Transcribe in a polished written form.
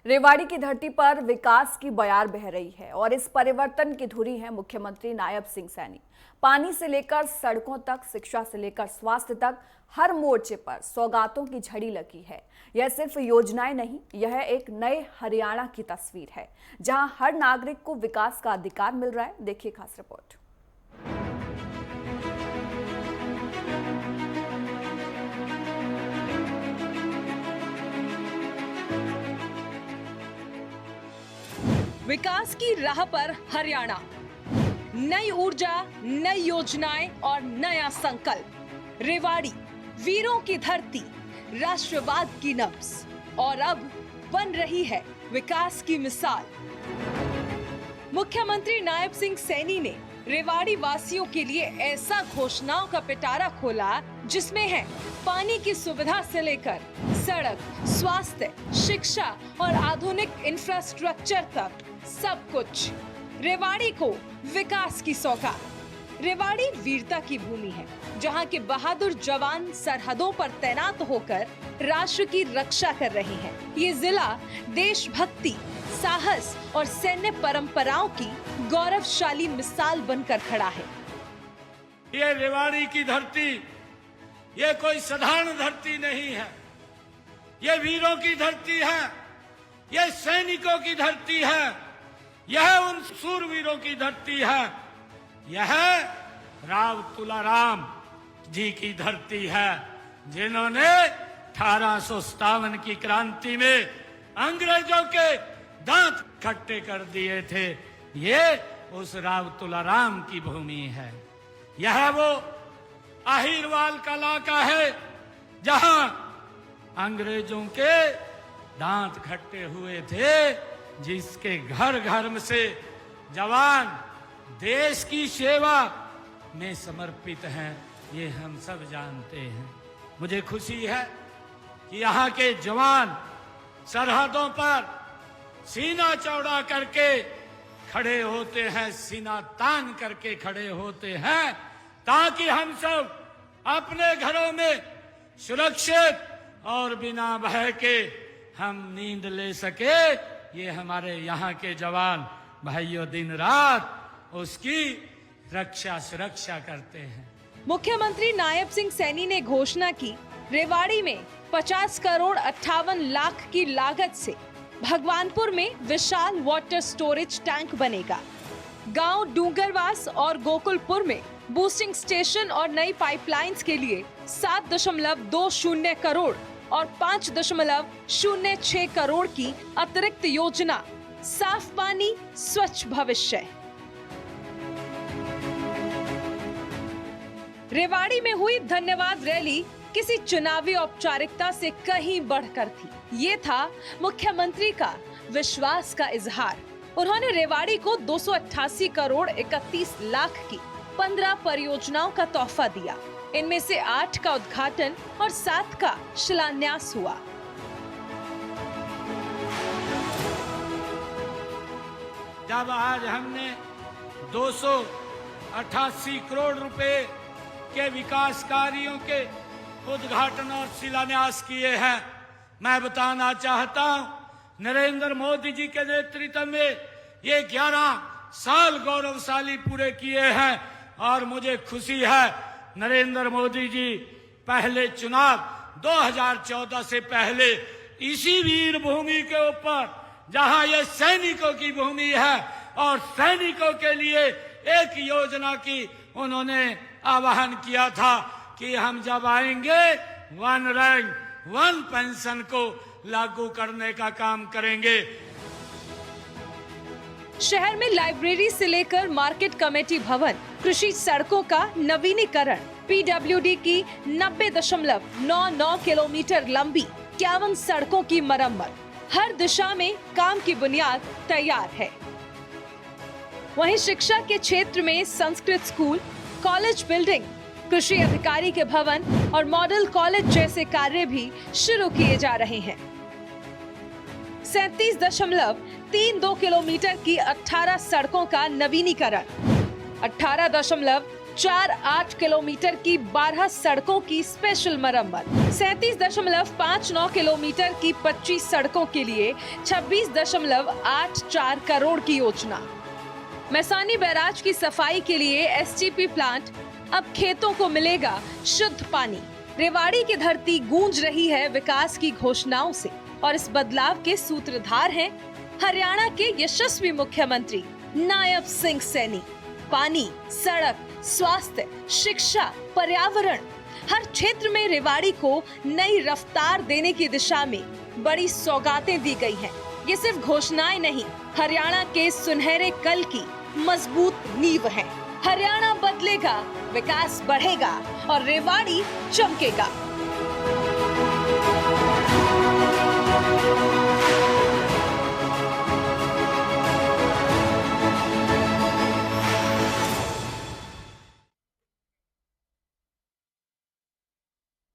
रेवाड़ी की धरती पर विकास की बयार बह रही है और इस परिवर्तन की धुरी है मुख्यमंत्री नायब सिंह सैनी। पानी से लेकर सड़कों तक, शिक्षा से लेकर स्वास्थ्य तक हर मोर्चे पर सौगातों की झड़ी लगी है। यह सिर्फ योजनाएं नहीं, यह एक नए हरियाणा की तस्वीर है जहां हर नागरिक को विकास का अधिकार मिल रहा है। देखिए खास रिपोर्ट। विकास की राह पर हरियाणा, नई ऊर्जा, नई योजनाएं और नया संकल्प। रेवाड़ी वीरों की धरती, राष्ट्रवाद की नब्ज और अब बन रही है विकास की मिसाल। मुख्यमंत्री नायब सिंह सैनी ने रेवाड़ी वासियों के लिए ऐसा घोषणाओं का पिटारा खोला जिसमें है पानी की सुविधा से लेकर सड़क, स्वास्थ्य, शिक्षा और आधुनिक इंफ्रास्ट्रक्चर तक सब कुछ। रेवाड़ी को विकास की सौगात। रेवाड़ी वीरता की भूमि है जहां के बहादुर जवान सरहदों पर तैनात होकर राष्ट्र की रक्षा कर रहे हैं। ये जिला देशभक्ति, साहस और सैन्य परंपराओं की गौरवशाली मिसाल बनकर खड़ा है। ये रेवाड़ी की धरती, ये कोई साधारण धरती नहीं है। ये वीरों की धरती है, ये सैनिकों की धरती है, यह उन सूरवीरों की धरती है। यह राव तुलाराम जी की धरती है जिन्होंने 1857 की क्रांति में अंग्रेजों के दांत खट्टे कर दिए थे। ये उस राव तुलाराम की भूमि है। यह वो अहिरवाल का इलाका है जहां अंग्रेजों के दांत खट्टे हुए थे, जिसके घर घर से जवान देश की सेवा में समर्पित हैं। ये हम सब जानते हैं। मुझे खुशी है कि यहाँ के जवान सरहदों पर सीना चौड़ा करके खड़े होते हैं, सीना तान करके खड़े होते हैं ताकि हम सब अपने घरों में सुरक्षित और बिना भय के हम नींद ले सके। ये हमारे यहाँ के जवान भाइयों दिन रात उसकी रक्षा सुरक्षा करते हैं। मुख्यमंत्री नायब सिंह सैनी ने घोषणा की, रेवाड़ी में 50 करोड़ 58 लाख की लागत से भगवानपुर में विशाल वाटर स्टोरेज टैंक बनेगा। गांव डूंगरवास और गोकुलपुर में बूस्टिंग स्टेशन और नई पाइपलाइंस के लिए 7.20 करोड़ और 5.06 करोड़ की अतिरिक्त योजना। साफ पानी, स्वच्छ भविष्य। रेवाड़ी में हुई धन्यवाद रैली किसी चुनावी औपचारिकता से कहीं बढ़कर थी। ये था मुख्यमंत्री का विश्वास का इजहार। उन्होंने रेवाड़ी को 288 करोड़ 31 लाख की 15 परियोजनाओं का तोहफा दिया। इनमें से 8 का उद्घाटन और 7 का शिलान्यास हुआ। जब आज हमने 288 करोड़ रुपए के विकास कार्यों के उद्घाटन और शिलान्यास किए हैं, मैं बताना चाहता हूं नरेंद्र मोदी जी के नेतृत्व में ये 11 साल गौरवशाली पूरे किए हैं। और मुझे खुशी है नरेंद्र मोदी जी पहले चुनाव 2014 से पहले इसी वीर भूमि के ऊपर, जहां ये सैनिकों की भूमि है और सैनिकों के लिए एक योजना की उन्होंने आह्वान किया था कि हम जब आएंगे वन रैंक वन पेंशन को लागू करने का काम करेंगे। शहर में लाइब्रेरी से लेकर मार्केट कमेटी भवन, कृषि सड़कों का नवीनीकरण, पीडब्ल्यूडी की 90.99 किलोमीटर लंबी 51 सड़कों की मरम्मत, हर दिशा में काम की बुनियाद तैयार है। वहीं शिक्षा के क्षेत्र में संस्कृत स्कूल, कॉलेज बिल्डिंग, कृषि अधिकारी के भवन और मॉडल कॉलेज जैसे कार्य भी शुरू किए जा रहे हैं। 37.32 किलोमीटर की 18 सड़कों का नवीनीकरण, 18.3 48 किलोमीटर की 12 सड़कों की स्पेशल मरम्मत, 37.59 किलोमीटर की 25 सड़कों के लिए 26.84 करोड़ की योजना। मैसानी बैराज की सफाई के लिए एसटीपी प्लांट, अब खेतों को मिलेगा शुद्ध पानी। रेवाड़ी की धरती गूंज रही है विकास की घोषणाओं से और इस बदलाव के सूत्रधार हैं हरियाणा के यशस्वी मुख्यमंत्री नायब सिंह सैनी। पानी, सड़क, स्वास्थ्य, शिक्षा, पर्यावरण, हर क्षेत्र में रेवाड़ी को नई रफ्तार देने की दिशा में बड़ी सौगातें दी गई हैं। ये सिर्फ घोषणाएं नहीं, हरियाणा के सुनहरे कल की मजबूत नींव है। हरियाणा बदलेगा, विकास बढ़ेगा और रेवाड़ी चमकेगा।